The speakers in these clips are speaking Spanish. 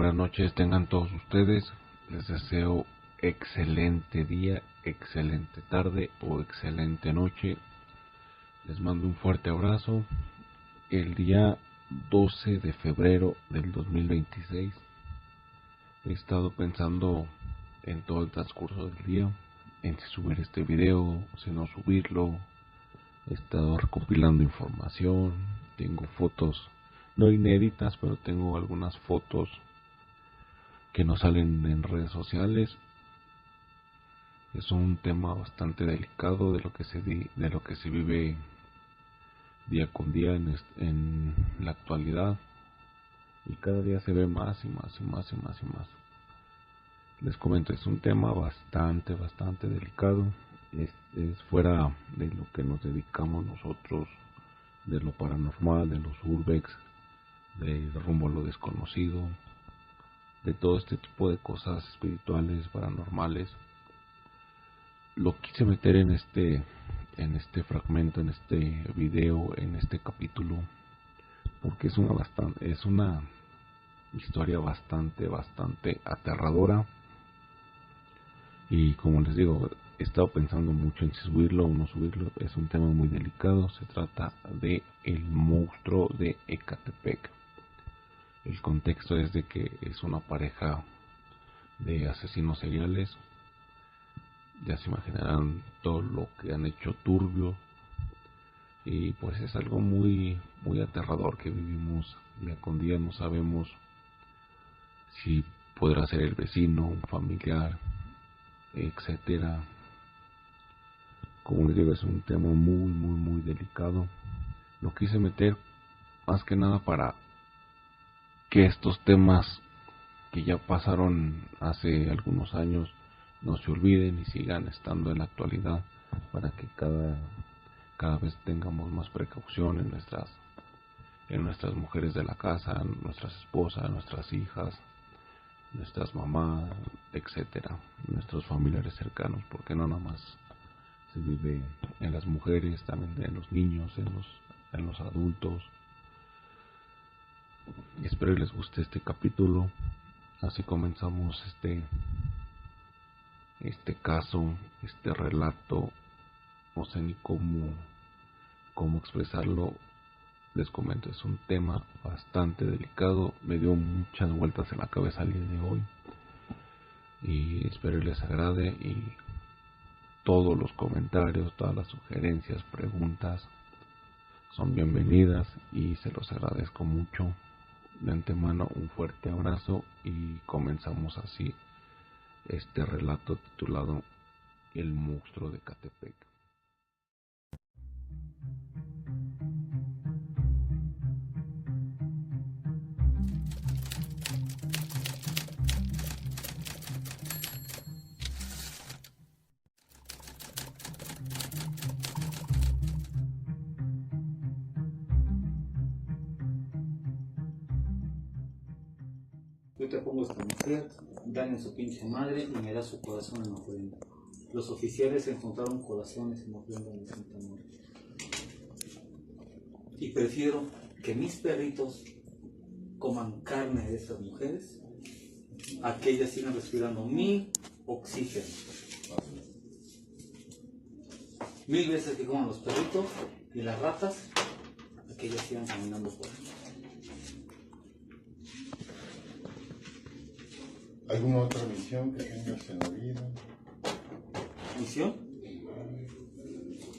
Buenas noches tengan todos ustedes. Les deseo excelente día, excelente tarde o excelente noche. Les mando un fuerte abrazo. El día 12 de febrero del 2026 he estado pensando en todo el transcurso del día, en si subir este video, si no subirlo. He estado recopilando información, tengo fotos no inéditas, pero tengo algunas fotos que no salen en redes sociales. Es un tema bastante delicado de lo que se vive día con día en la actualidad, y cada día se ve más y más y más y más y más. Les comento, es un tema bastante delicado. Es fuera de lo que nos dedicamos nosotros, de lo paranormal, de los urbex, de rumbo a lo desconocido, de todo este tipo de cosas espirituales, paranormales. Lo quise meter en este fragmento, en este video, en este capítulo, porque es una historia bastante aterradora. Y como les digo, he estado pensando mucho en si subirlo o no subirlo. Es un tema muy delicado. Se trata de el monstruo de Ecatepec. El contexto es de que es una pareja de asesinos seriales. Ya se imaginarán todo lo que han hecho turbio, y pues es algo muy aterrador que vivimos día con día. No sabemos si podrá ser el vecino, un familiar, etcétera. Como les digo, es un tema muy delicado. Lo quise meter más que nada para que estos temas que ya pasaron hace algunos años no se olviden y sigan estando en la actualidad, para que cada vez tengamos más precaución en nuestras mujeres de la casa, nuestras esposas, nuestras hijas, nuestras mamás, etcétera, nuestros familiares cercanos, porque no nada más se vive en las mujeres, también en los niños, en los adultos. Y espero que les guste este capítulo. Así comenzamos este caso, este relato. No sé ni cómo expresarlo. Les comento, es un tema bastante delicado. Me dio muchas vueltas en la cabeza el día de hoy, y espero que les agrade. Y todos los comentarios, todas las sugerencias, preguntas son bienvenidas, y se los agradezco mucho. De antemano, un fuerte abrazo, y comenzamos así este relato titulado El monstruo de Ecatepec. Yo te pongo esta mujer, dan en su pinche madre y me da su corazón en ofrenda. Los oficiales encontraron corazones en ofrenda en Santa Muerte. Y prefiero que mis perritos coman carne de estas mujeres a que ellas sigan respirando mi oxígeno. 1000 veces que coman los perritos y las ratas a que ellas sigan caminando por ahí. ¿Alguna otra misión que tengas en la vida? ¿Misión?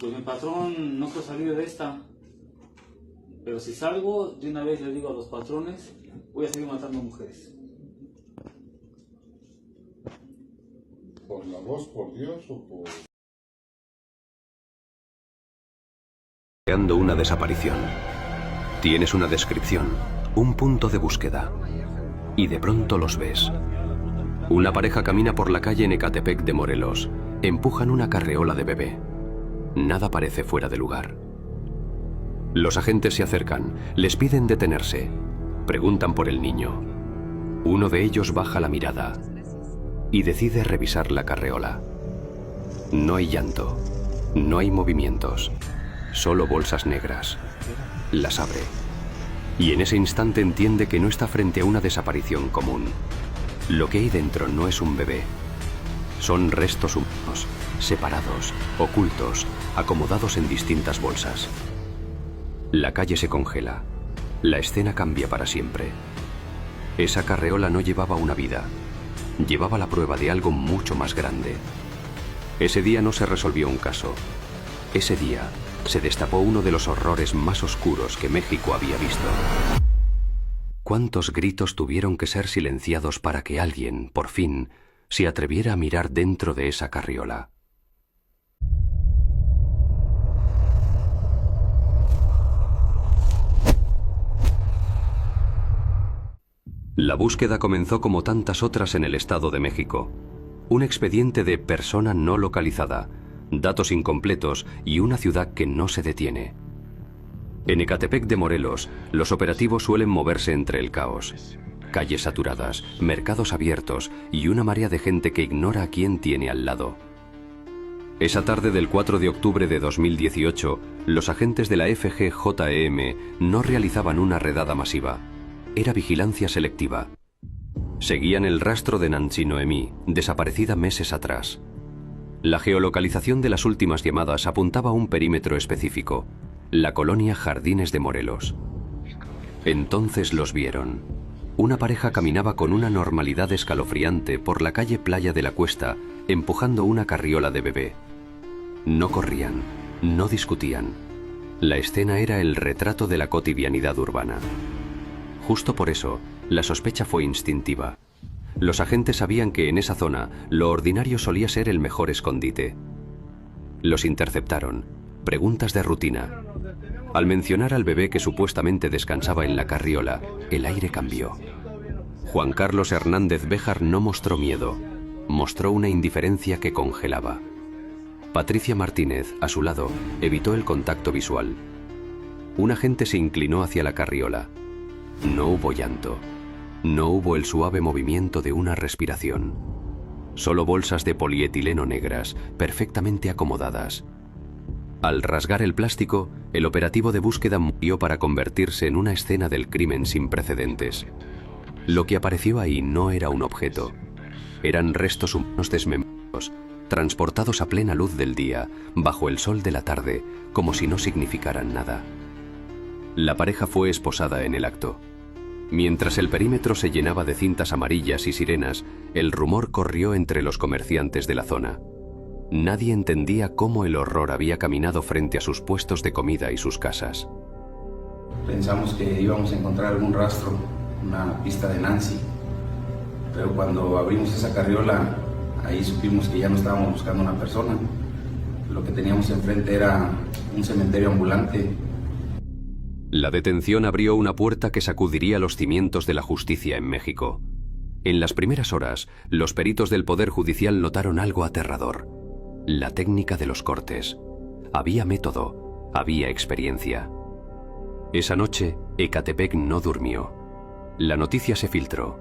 Pues mi patrón no quiero salir de esta. Pero si salgo, de una vez le digo a los patrones, voy a seguir matando mujeres. ¿Por la voz, por Dios o por...? Creando una desaparición. Tienes una descripción, un punto de búsqueda. Y de pronto los ves. Una pareja camina por la calle en Ecatepec de Morelos. Empujan una carreola de bebé. Nada parece fuera de lugar. Los agentes se acercan, les piden detenerse. Preguntan por el niño. Uno de ellos baja la mirada y decide revisar la carreola. No hay llanto, no hay movimientos, solo bolsas negras. Las abre Y en ese instante entiende que no está frente a una desaparición común. Lo que hay dentro no es un bebé. Son restos humanos, separados, ocultos, acomodados en distintas bolsas. La calle se congela. La escena cambia para siempre. Esa carreola no llevaba una vida. Llevaba la prueba de algo mucho más grande. Ese día no se resolvió un caso. Ese día se destapó uno de los horrores más oscuros que México había visto. ¿Cuántos gritos tuvieron que ser silenciados para que alguien, por fin, se atreviera a mirar dentro de esa carriola? La búsqueda comenzó como tantas otras en el Estado de México. Un expediente de persona no localizada, datos incompletos y una ciudad que no se detiene. En Ecatepec de Morelos, los operativos suelen moverse entre el caos. Calles saturadas, mercados abiertos y una marea de gente que ignora a quién tiene al lado. Esa tarde del 4 de octubre de 2018, los agentes de la FGJM no realizaban una redada masiva. Era vigilancia selectiva. Seguían el rastro de Nancy Noemí, desaparecida meses atrás. La geolocalización de las últimas llamadas apuntaba a un perímetro específico, la colonia Jardines de Morelos. Entonces los vieron. Una pareja caminaba con una normalidad escalofriante por la calle Playa de la Cuesta, empujando una carriola de bebé. No corrían, no discutían. La escena era el retrato de la cotidianidad urbana. Justo por eso, la sospecha fue instintiva. Los agentes sabían que en esa zona lo ordinario solía ser el mejor escondite. Los interceptaron. Preguntas de rutina. Al mencionar al bebé que supuestamente descansaba en la carriola, el aire cambió. Juan Carlos Hernández Béjar no mostró miedo. Mostró una indiferencia que congelaba. Patricia Martínez, a su lado, evitó el contacto visual. Un agente se inclinó hacia la carriola. No hubo llanto. No hubo el suave movimiento de una respiración. Solo bolsas de polietileno negras, perfectamente acomodadas. Al rasgar el plástico, el operativo de búsqueda murió para convertirse en una escena del crimen sin precedentes. Lo que apareció ahí no era un objeto. Eran restos humanos desmembrados, transportados a plena luz del día, bajo el sol de la tarde, como si no significaran nada. La pareja fue esposada en el acto. Mientras el perímetro se llenaba de cintas amarillas y sirenas, el rumor corrió entre los comerciantes de la zona. Nadie entendía cómo el horror había caminado frente a sus puestos de comida y sus casas. Pensamos que íbamos a encontrar algún rastro, una pista de Nancy, pero cuando abrimos esa carriola, ahí supimos que ya no estábamos buscando una persona. Lo que teníamos enfrente era un cementerio ambulante. La detención abrió una puerta que sacudiría los cimientos de la justicia en México. En las primeras horas, los peritos del Poder Judicial notaron algo aterrador: la técnica de los cortes. Había método, había experiencia. Esa noche, Ecatepec no durmió. La noticia se filtró.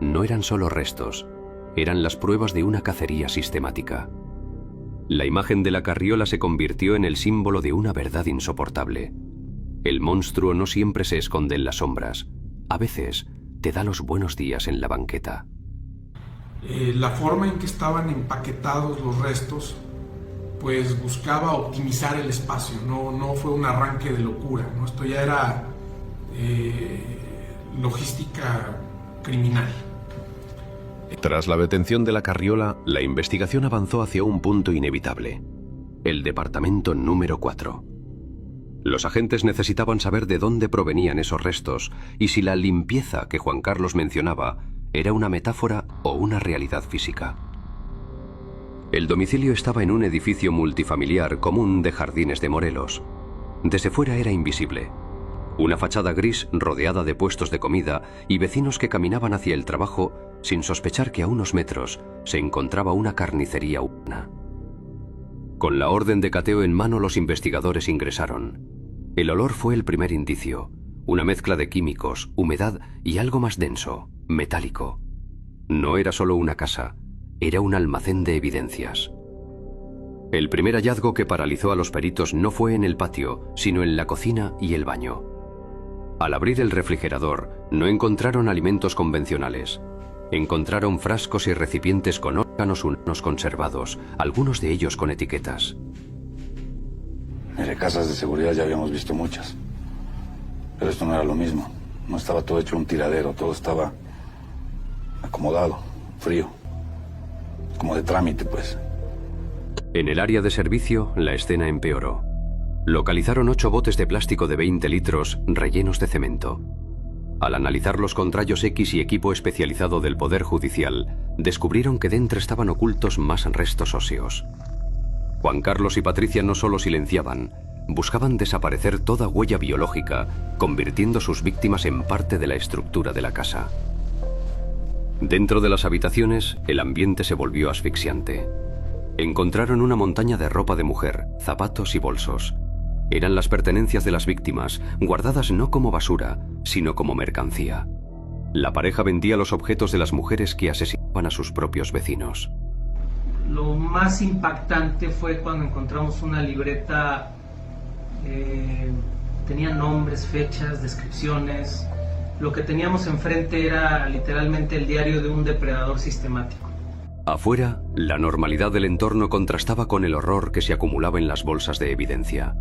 No eran solo restos, eran las pruebas de una cacería sistemática. La imagen de la carriola se convirtió en el símbolo de una verdad insoportable. El monstruo no siempre se esconde en las sombras. A veces te da los buenos días en la banqueta. La forma en que estaban empaquetados los restos, pues buscaba optimizar el espacio, no fue un arranque de locura, ¿no? Esto ya era logística criminal. Tras la detención de la carriola, la investigación avanzó hacia un punto inevitable: el departamento número 4. Los agentes necesitaban saber de dónde provenían esos restos y si la limpieza que Juan Carlos mencionaba era una metáfora o una realidad física. El domicilio estaba en un edificio multifamiliar común de Jardines de Morelos. Desde fuera era invisible. Una fachada gris rodeada de puestos de comida y vecinos que caminaban hacia el trabajo sin sospechar que a unos metros se encontraba una carnicería humana. Con la orden de cateo en mano, los investigadores ingresaron. El olor fue el primer indicio, una mezcla de químicos, humedad y algo más denso, metálico. No era solo una casa, era un almacén de evidencias. El primer hallazgo que paralizó a los peritos no fue en el patio, sino en la cocina y el baño. Al abrir el refrigerador, no encontraron alimentos convencionales. Encontraron frascos y recipientes con órganos humanos conservados, algunos de ellos con etiquetas. Mire, casas de seguridad ya habíamos visto muchas. Pero esto no era lo mismo. No estaba todo hecho un tiradero, todo estaba acomodado, frío. Como de trámite, pues. En el área de servicio, la escena empeoró. Localizaron 8 botes de plástico de 20 litros rellenos de cemento. Al analizarlos con rayos X y equipo especializado del Poder Judicial, descubrieron que dentro estaban ocultos más restos óseos. Juan Carlos y Patricia no solo silenciaban, buscaban desaparecer toda huella biológica, convirtiendo sus víctimas en parte de la estructura de la casa. Dentro de las habitaciones, el ambiente se volvió asfixiante. Encontraron una montaña de ropa de mujer, zapatos y bolsos. Eran las pertenencias de las víctimas, guardadas no como basura, sino como mercancía. La pareja vendía los objetos de las mujeres que asesinaban a sus propios vecinos. Lo más impactante fue cuando encontramos una libreta, tenía nombres, fechas, descripciones. Lo que teníamos enfrente era literalmente el diario de un depredador sistemático. Afuera, la normalidad del entorno contrastaba con el horror que se acumulaba en las bolsas de evidencia.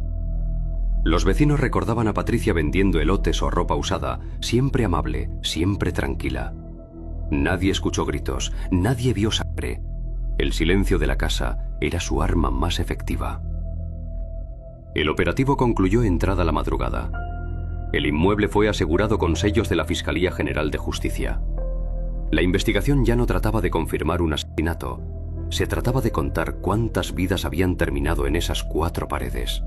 Los vecinos recordaban a Patricia vendiendo elotes o ropa usada, siempre amable, siempre tranquila. Nadie escuchó gritos, nadie vio sangre. El silencio de la casa era su arma más efectiva. El operativo concluyó entrada la madrugada. El inmueble fue asegurado con sellos de la Fiscalía General de Justicia. La investigación ya no trataba de confirmar un asesinato, se trataba de contar cuántas vidas habían terminado en esas 4 paredes.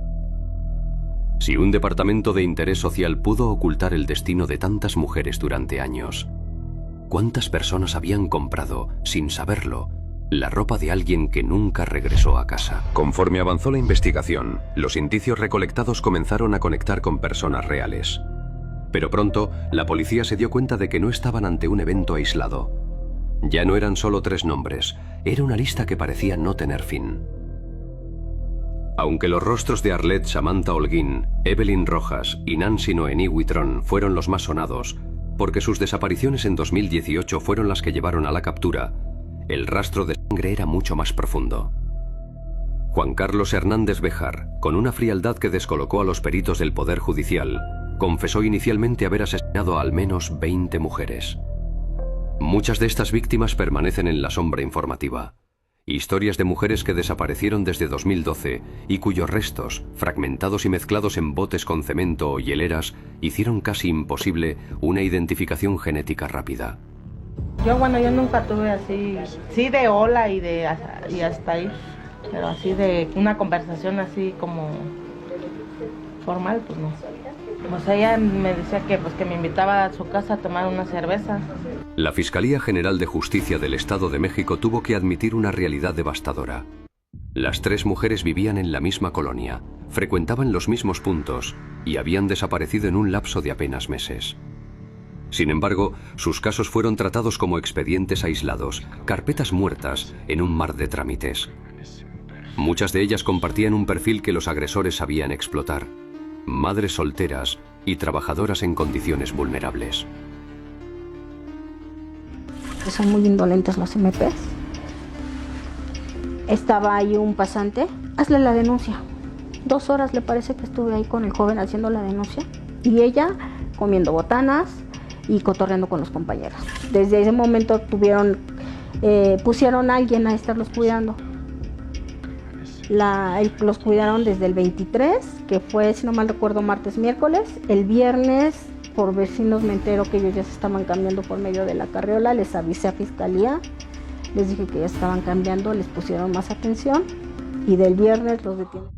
Si un departamento de interés social pudo ocultar el destino de tantas mujeres durante años, ¿cuántas personas habían comprado, sin saberlo, la ropa de alguien que nunca regresó a casa? Conforme avanzó la investigación, los indicios recolectados comenzaron a conectar con personas reales. Pero pronto, la policía se dio cuenta de que no estaban ante un evento aislado. Ya no eran solo 3 nombres, era una lista que parecía no tener fin. Aunque los rostros de Arlette Samantha Holguín, Evelyn Rojas y Nancy Noemí Huitrón fueron los más sonados, porque sus desapariciones en 2018 fueron las que llevaron a la captura, el rastro de sangre era mucho más profundo. Juan Carlos Hernández Béjar, con una frialdad que descolocó a los peritos del Poder Judicial, confesó inicialmente haber asesinado a al menos 20 mujeres. Muchas de estas víctimas permanecen en la sombra informativa. Historias de mujeres que desaparecieron desde 2012 y cuyos restos, fragmentados y mezclados en botes con cemento o hieleras, hicieron casi imposible una identificación genética rápida. Yo nunca tuve así, sí de hola y hasta ahí, pero así de una conversación así como formal, pues no. Pues ella me decía que me invitaba a su casa a tomar una cerveza. La Fiscalía General de Justicia del Estado de México tuvo que admitir una realidad devastadora. Las 3 mujeres vivían en la misma colonia, frecuentaban los mismos puntos y habían desaparecido en un lapso de apenas meses. Sin embargo, sus casos fueron tratados como expedientes aislados, carpetas muertas en un mar de trámites. Muchas de ellas compartían un perfil que los agresores sabían explotar: madres solteras y trabajadoras en condiciones vulnerables. Son muy indolentes los MPs. Estaba ahí un pasante, hazle la denuncia. 2 horas le parece que estuve ahí con el joven haciendo la denuncia y ella comiendo botanas y cotorreando con los compañeros. Desde ese momento pusieron a alguien a estarlos cuidando. Los cuidaron desde el 23, que fue, si no mal recuerdo, martes, miércoles. El viernes, por vecinos me entero que ellos ya se estaban cambiando por medio de la carriola. Les avisé a Fiscalía, les dije que ya estaban cambiando, les pusieron más atención y del viernes los detienen.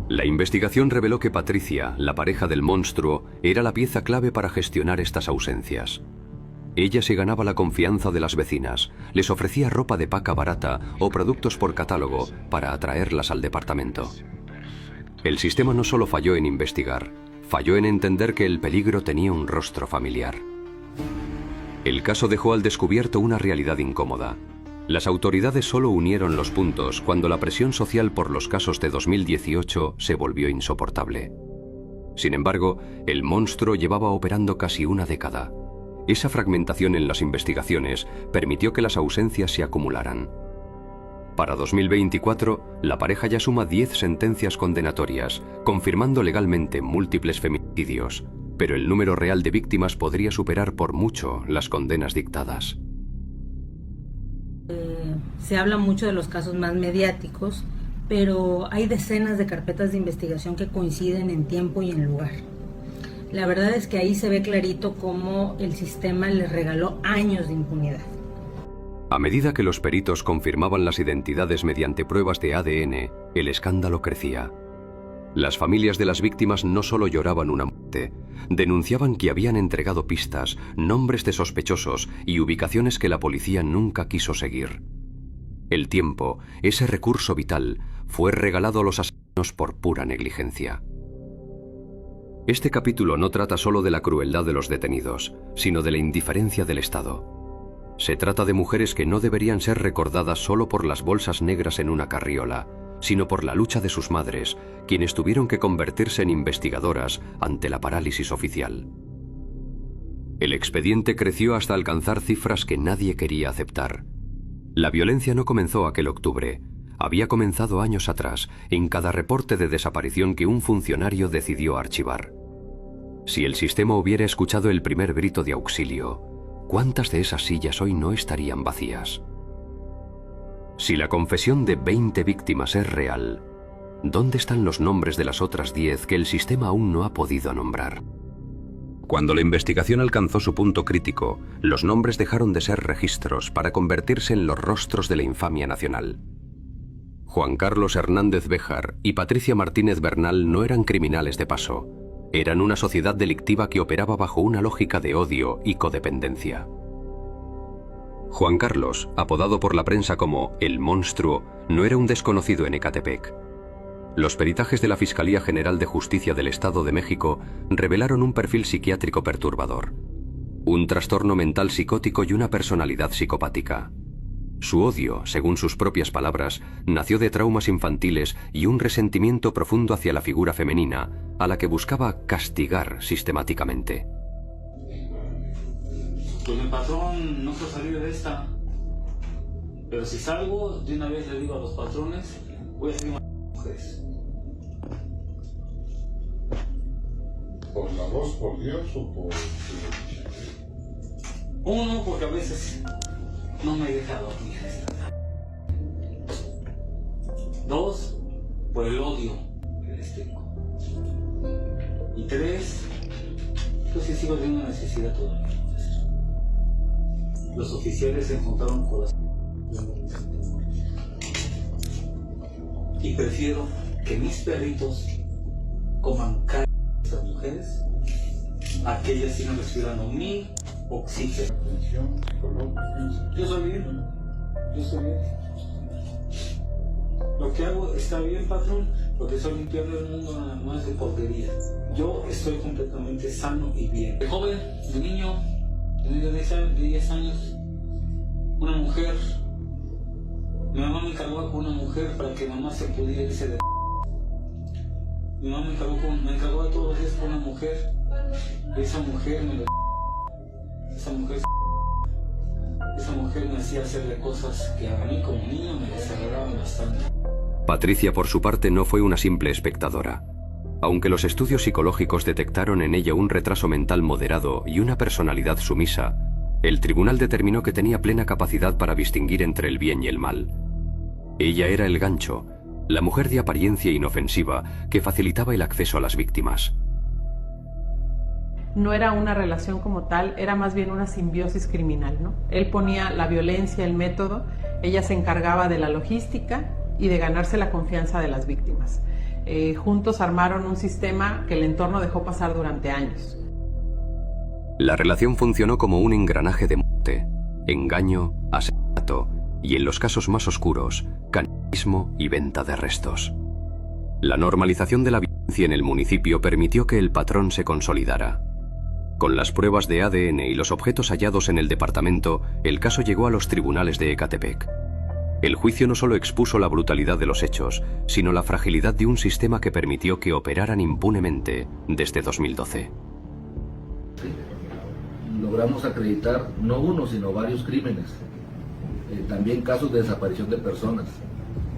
La investigación reveló que Patricia, la pareja del monstruo, era la pieza clave para gestionar estas ausencias. Ella se ganaba la confianza de las vecinas, les ofrecía ropa de paca barata o productos por catálogo para atraerlas al departamento. El sistema no solo falló en investigar, falló en entender que el peligro tenía un rostro familiar. El caso dejó al descubierto una realidad incómoda. Las autoridades solo unieron los puntos cuando la presión social por los casos de 2018 se volvió insoportable. Sin embargo, el monstruo llevaba operando casi una década. Esa fragmentación en las investigaciones permitió que las ausencias se acumularan. Para 2024, la pareja ya suma 10 sentencias condenatorias, confirmando legalmente múltiples feminicidios, pero el número real de víctimas podría superar por mucho las condenas dictadas. Se habla mucho de los casos más mediáticos, pero hay decenas de carpetas de investigación que coinciden en tiempo y en lugar. La verdad es que ahí se ve clarito cómo el sistema les regaló años de impunidad. A medida que los peritos confirmaban las identidades mediante pruebas de ADN, el escándalo crecía. Las familias de las víctimas no solo lloraban una muerte, denunciaban que habían entregado pistas, nombres de sospechosos y ubicaciones que la policía nunca quiso seguir. El tiempo, ese recurso vital, fue regalado a los asesinos por pura negligencia. Este capítulo no trata solo de la crueldad de los detenidos, sino de la indiferencia del Estado. Se trata de mujeres que no deberían ser recordadas solo por las bolsas negras en una carriola, sino por la lucha de sus madres, quienes tuvieron que convertirse en investigadoras ante la parálisis oficial. El expediente creció hasta alcanzar cifras que nadie quería aceptar. La violencia no comenzó aquel octubre, había comenzado años atrás, en cada reporte de desaparición que un funcionario decidió archivar. Si el sistema hubiera escuchado el primer grito de auxilio, ¿cuántas de esas sillas hoy no estarían vacías? Si la confesión de 20 víctimas es real, ¿dónde están los nombres de las otras 10 que el sistema aún no ha podido nombrar? Cuando la investigación alcanzó su punto crítico, los nombres dejaron de ser registros para convertirse en los rostros de la infamia nacional. Juan Carlos Hernández Béjar y Patricia Martínez Bernal no eran criminales de paso, eran una sociedad delictiva que operaba bajo una lógica de odio y codependencia. Juan Carlos, apodado por la prensa como El Monstruo, no era un desconocido en Ecatepec. Los peritajes de la Fiscalía General de Justicia del Estado de México revelaron un perfil psiquiátrico perturbador, un trastorno mental psicótico y una personalidad psicopática. Su odio, según sus propias palabras, nació de traumas infantiles y un resentimiento profundo hacia la figura femenina, a la que buscaba castigar sistemáticamente. Pues mi patrón no quiero salir de esta, pero si salgo, de una vez le digo a los patrones, voy a seguir matando mujeres. ¿Por la voz, por Dios o por...? Uno, porque a veces no me deja dormir. Dos, por el odio que les tengo. Y tres, pues sí sigo teniendo una necesidad todavía. Los oficiales se juntaron con las... Y prefiero que mis perritos coman carne de estas mujeres a que ellas sigan respirando mi oxígeno. Yo estoy bien, yo estoy bien. Lo que hago está bien, patrón, porque estoy limpiando el mundo nada más de porquería. Yo estoy completamente sano y bien. De joven, de niño, de 10 años, una mujer, mi mamá me encargó con una mujer para que mamá se pudiera irse de... Mi mamá me encargó a todos los días con una mujer, y esa mujer me hacía hacerle cosas que a mí como niño me desagradaban bastante. Patricia, por su parte, no fue una simple espectadora. Aunque los estudios psicológicos detectaron en ella un retraso mental moderado y una personalidad sumisa, el tribunal determinó que tenía plena capacidad para distinguir entre el bien y el mal. Ella era el gancho, la mujer de apariencia inofensiva que facilitaba el acceso a las víctimas. No era una relación como tal, era más bien una simbiosis criminal, ¿no? Él ponía la violencia, el método, ella se encargaba de la logística y de ganarse la confianza de las víctimas. Juntos armaron un sistema que el entorno dejó pasar durante años. La relación funcionó como un engranaje de muerte, engaño, asesinato y, en los casos más oscuros, canibalismo y venta de restos. La normalización de la violencia en el municipio permitió que el patrón se consolidara. Con las pruebas de ADN y los objetos hallados en el departamento, el caso llegó a los tribunales de Ecatepec. El juicio no solo expuso la brutalidad de los hechos, sino la fragilidad de un sistema que permitió que operaran impunemente desde 2012. Logramos acreditar no uno, sino varios crímenes. También casos de desaparición de personas.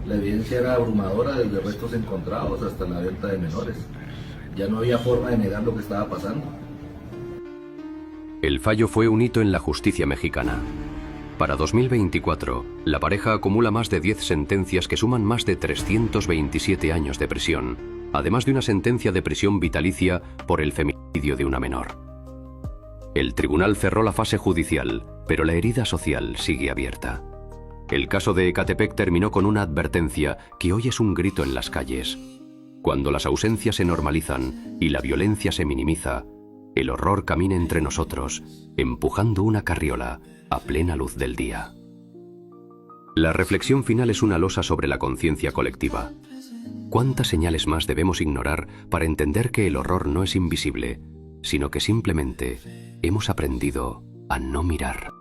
La evidencia era abrumadora, desde restos encontrados hasta la venta de menores. Ya no había forma de negar lo que estaba pasando. El fallo fue un hito en la justicia mexicana. Para 2024, la pareja acumula más de 10 sentencias que suman más de 327 años de prisión, además de una sentencia de prisión vitalicia por el feminicidio de una menor. El tribunal cerró la fase judicial, pero la herida social sigue abierta. El caso de Ecatepec terminó con una advertencia que hoy es un grito en las calles. Cuando las ausencias se normalizan y la violencia se minimiza, el horror camina entre nosotros, empujando una carriola a plena luz del día. La reflexión final es una losa sobre la conciencia colectiva. ¿Cuántas señales más debemos ignorar para entender que el horror no es invisible, sino que simplemente hemos aprendido a no mirar?